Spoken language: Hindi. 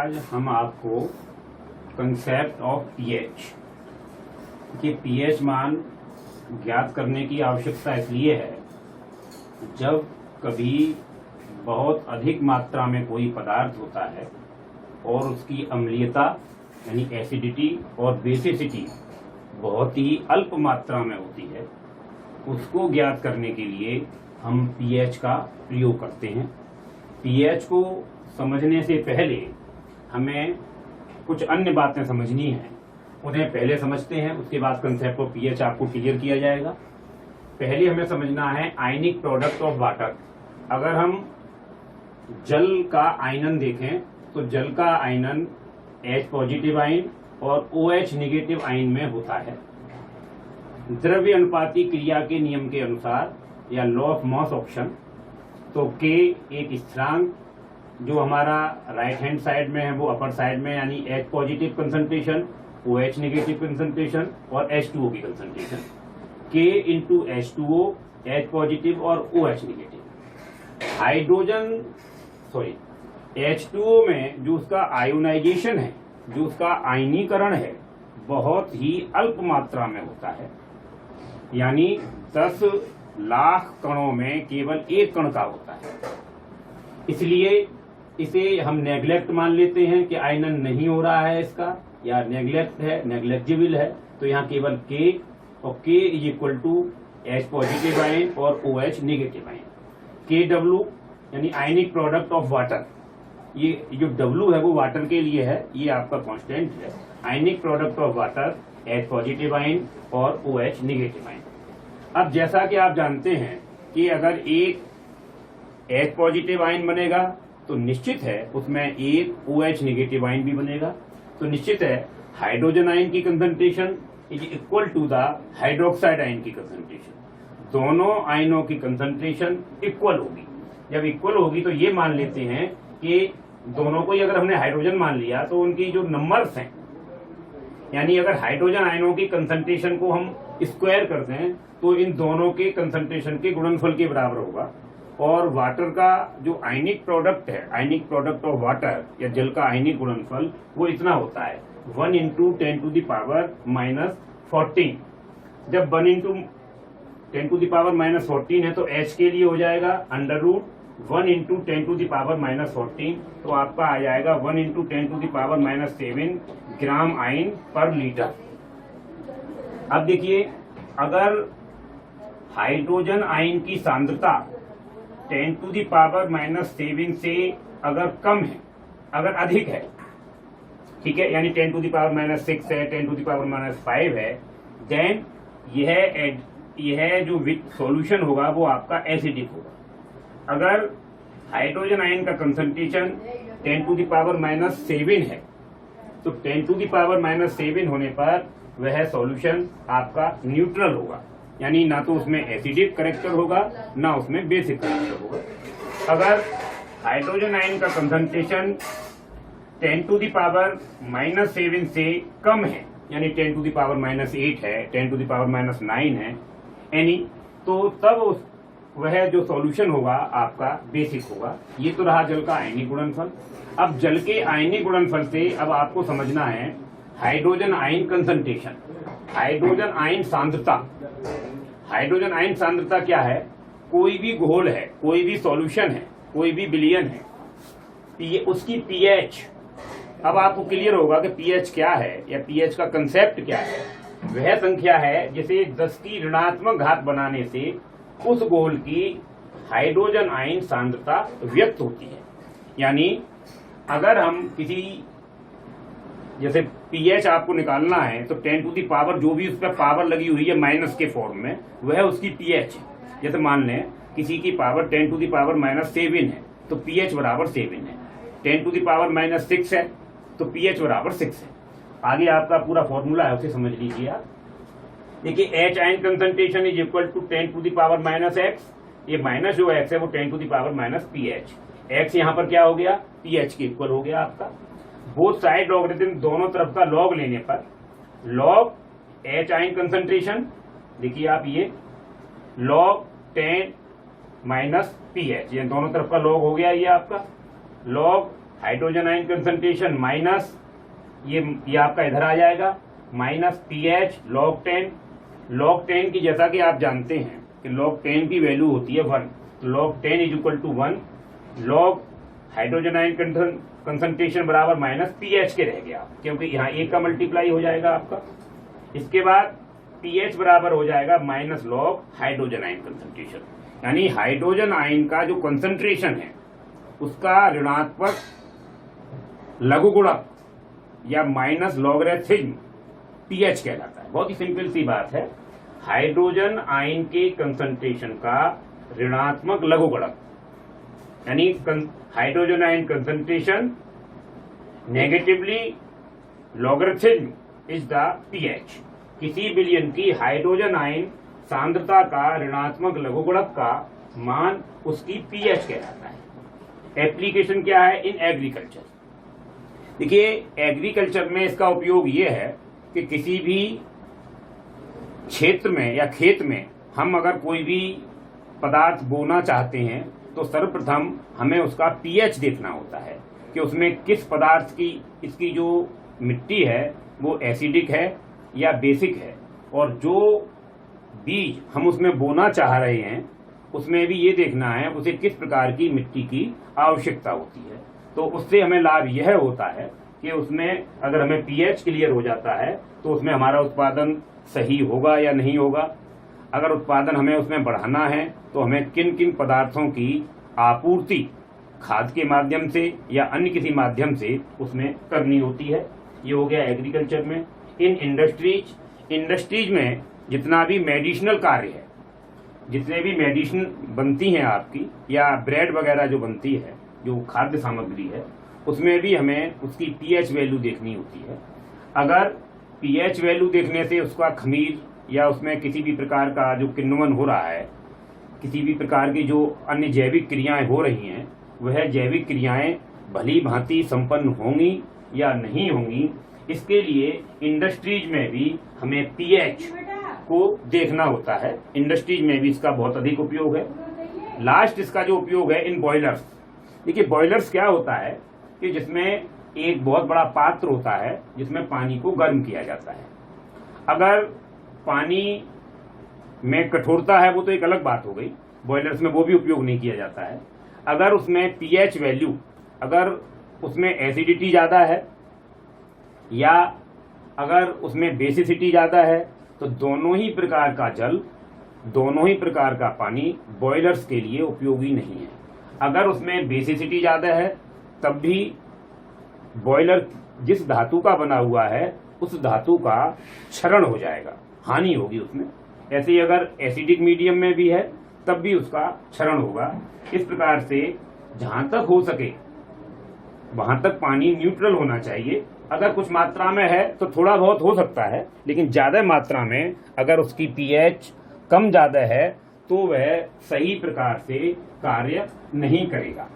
आज हम आपको कंसेप्ट ऑफ पीएच के पीएच मान ज्ञात करने की आवश्यकता इसलिए है जब कभी बहुत अधिक मात्रा में कोई पदार्थ होता है और उसकी अम्लीयता यानी एसिडिटी और बेसिसिटी बहुत ही अल्प मात्रा में होती है, उसको ज्ञात करने के लिए हम पीएच का प्रयोग करते हैं। पीएच को समझने से पहले हमें कुछ अन्य बातें समझनी हैं, उन्हें पहले समझते हैं, उसके बाद कंसेप्ट ऑफ पीएच आपको क्लियर किया जाएगा। पहले हमें समझना है आयनिक प्रोडक्ट ऑफ वाटर। अगर हम जल का आयनन देखें तो जल का आयनन H पॉजिटिव आयन और OH नेगेटिव आयन में होता है। द्रव्य अनुपाती क्रिया के नियम के अनुसार या लॉ ऑफ मॉस ऑप्शन, तो K एक स्थिरांक जो हमारा राइट हैंड साइड में है वो अपर साइड में, यानी H positive concentration, OH negative concentration और H2O की concentration, K into H2O, H positive और OH नेगेटिव। H2O में जो उसका आयोनाइजेशन है, जो उसका आयनीकरण है, बहुत ही अल्प मात्रा में होता है, यानी 10 लाख कणों में केवल एक कण का होता है। इसलिए इसे हम नेग्लेक्ट मान लेते हैं कि आयनन नहीं हो रहा है इसका, या नेग्लेक्ट है, नेग्लेक्जिबल है, तो यहाँ केवल K और K is equal to H positive ion और OH नेगेटिव आयन। KW यानी आयनिक प्रोडक्ट ऑफ वाटर, ये जो W है वो वाटर के लिए है, ये आपका कांस्टेंट है। Ionic product of water H positive ion और OH नेगेटिव आयन। अब जैसा कि आप जानते हैं कि अगर एक H पॉजिटिव आयन बनेगा तो निश्चित है उसमें एक OH नेगेटिव आयन भी बनेगा, तो निश्चित है हाइड्रोजन आयन की concentration is equal to the hydroxide ion की कंसंट्रेशन। दोनों आयनों की कंसंट्रेशन इक्वल होगी। जब इक्वल होगी तो ये मान लेते हैं कि दोनों को ही अगर हमने हाइड्रोजन मान लिया तो उनकी जो नंबर्स हैं, यानी अगर हाइड्रोजन आयनों की कंसंट्रेशन को हम स्क्वायर करते हैं तो इन दोनों के कंसंट्रेशन के गुणनफल के बराबर होगा। और वाटर का जो आयनिक प्रोडक्ट है, आयनिक प्रोडक्ट ऑफ वाटर या जल का आयनिक गुणनफल, वो इतना होता है 1 into 10 to the power minus 14। जब 1 into 10 to the power minus 14 है तो H के लिए हो जाएगा under root 1 into 10 to the power minus 14, तो आपका आ जाएगा 1 into 10 to the power minus 7 gram ion पर लीटर। अब देखिए, अगर हाइड्रोजन आयन की सांद्रता 10 टू द पावर माइनस 7 से अगर कम है, अगर अधिक है, ठीक है, यानी 10 टू द पावर माइनस 6 है, 10 टू द पावर माइनस 5 है, देन यह जो सॉल्यूशन होगा वो आपका एसिडिक होगा। अगर हाइड्रोजन आयन का concentration 10 to the power minus 7 है तो 10 टू द पावर माइनस 7 होने पर वह सॉल्यूशन आपका न्यूट्रल होगा, यानी ना तो उसमें एसिडिक करेक्टर होगा ना उसमें बेसिक करेक्टर होगा। अगर हाइड्रोजन आयन का concentration 10 to the power minus 7 से कम है, यानी 10 टू द पावर माइनस 8 है, 10 टू द पावर माइनस 9 है, यानी तो तब वह जो सॉल्यूशन होगा आपका बेसिक होगा। ये तो रहा जल का आयनिक गुणनफल। अब जल के आयनिक गुणनफल से अब आपको समझना है hydrogen ion concentration, hydrogen ion सांद्रता। हाइड्रोजन आयन सांद्रता क्या है? कोई भी घोल है, कोई भी सॉल्यूशन है, कोई भी विलयन है, उसकी पीएच। अब आपको क्लियर होगा कि पीएच क्या है या पीएच का कंसेप्ट क्या है। वह संख्या है जिसे 10 की ऋणात्मक घात बनाने से उस घोल की हाइड्रोजन आयन सांद्रता व्यक्त होती है। यानी अगर हम किसी, जैसे पीएच आपको निकालना है तो 10 टू दी पावर जो भी उस पर पावर लगी हुई है माइनस के फॉर्म में, वह उसकी पीएच है। जैसे मान लें किसी की power 10 to the power minus 7 है तो पीएच बराबर 7 है। 10 टू दी पावर माइनस 6 है तो पीएच बराबर 6 है। आगे आपका पूरा फॉर्मूला है, उसे समझ लीजिए आप। देखिए, H ion concentration is equal to 10 to the power minus x, ये माइनस जो x है वो 10 to the power minus pH। x यहाँ पर क्या हो गया? pH के इक्वल हो गया आपका। बोथ साइड लॉगरिथम, दोनों तरफ का लॉग लेने पर लॉग H आयन कंसंट्रेशन, देखिए आप ये लॉग 10 माइनस pH, ये दोनों तरफ का लॉग हो गया ये आपका। Log hydrogen ion concentration minus ये आपका इधर आ जाएगा माइनस pH log 10। log 10 की जैसा कि आप जानते हैं कि log 10 की वैल्यू होती है 1, तो log 10 is equal to 1। log hydrogen ion concentration बराबर माइनस pH के रह गया, क्योंकि यहाँ 1 का मल्टीप्लाई हो जाएगा आपका। इसके बाद pH बराबर हो जाएगा minus log hydrogen ion concentration, यानी हाइड्रोजन आयन का जो कंसंट्रेशन है उसका ऋणात्मक लघुगुणक या माइनस लॉगरिथम pH कहलाता है। बहुत ही सिंपल सी बात है, हाइड्रोजन आयन के कंसंट्रेशन का ऋणात्मक लघुगुणक यानी hydrogen ion concentration negatively logarithm is the pH। किसी विलयन की हाइड्रोजन आयन सांद्रता का ऋणात्मक लघुगुणक का मान उसकी pH कहलाता है। एप्लीकेशन क्या है इन एग्रीकल्चर? देखिए, एग्रीकल्चर में इसका उपयोग ये है कि किसी भी क्षेत्र में या खेत में हम अगर कोई भी पदार्थ बोना चाहते हैं तो सर्वप्रथम हमें उसका pH देखना होता है कि उसमें किस पदार्थ की इसकी जो मिट्टी है वो एसिडिक है या बेसिक है, और जो बीज हम उसमें बोना चाह रहे हैं उसमें भी ये देखना है उसे किस प्रकार की मिट्टी की आवश्यकता होती है। तो उससे हमें लाभ यह होता है कि उसमें अगर हमें pH क्लियर हो जाता है तो उसमें हमारा उत्पादन सही होगा या नहीं होगा। अगर उत्पादन हमें उसमें बढ़ाना है तो हमें किन किन पदार्थों की आपूर्ति खाद के माध्यम से या अन्य किसी माध्यम से उसमें करनी होती है। ये हो गया एग्रीकल्चर में। इन इंडस्ट्रीज में जितना भी मेडिसिनल कार्य है, जितने भी मेडिसिन बनती हैं आपकी या ब्रेड वगैरह जो बनती है, जो खाद्य सामग्री है, उसमें भी हमें उसकी pH वैल्यू देखनी होती है। अगर pH वैल्यू देखने से उसका खमीर या उसमें किसी भी प्रकार का जो किण्वन हो रहा है, किसी भी प्रकार की जो अन्य जैविक क्रियाएं हो रही हैं, वह जैविक क्रियाएं भली भांति संपन्न होंगी या नहीं होंगी, इसके लिए इंडस्ट्रीज में भी हमें pH को देखना होता है। इंडस्ट्रीज में भी इसका बहुत अधिक उपयोग है। लास्ट इसका जो उपयोग है इन बॉयलर्स। देखिए, बॉयलर्स क्या होता है कि जिसमें एक बहुत बड़ा पात्र होता है जिसमें पानी को गर्म किया जाता है। अगर पानी में कठोरता है वो तो एक अलग बात हो गई, बॉयलर्स में वो भी उपयोग नहीं किया जाता है। अगर उसमें pH वैल्यू, अगर उसमें एसिडिटी ज़्यादा है या अगर उसमें बेसिसिटी ज़्यादा है, तो दोनों ही प्रकार का जल, दोनों ही प्रकार का पानी बॉयलर्स के लिए उपयोगी नहीं है। अगर उसमें बेसिसिटी ज़्यादा है तब भी बॉयलर जिस धातु का बना हुआ है उस धातु का क्षरण हो जाएगा, हानि होगी उसमें। ऐसे ही अगर एसिडिक मीडियम में भी है तब भी उसका क्षरण होगा। इस प्रकार से जहां तक हो सके वहां तक पानी न्यूट्रल होना चाहिए। अगर कुछ मात्रा में है तो थोड़ा बहुत हो सकता है, लेकिन ज्यादा मात्रा में अगर उसकी pH कम ज्यादा है तो वह सही प्रकार से कार्य नहीं करेगा।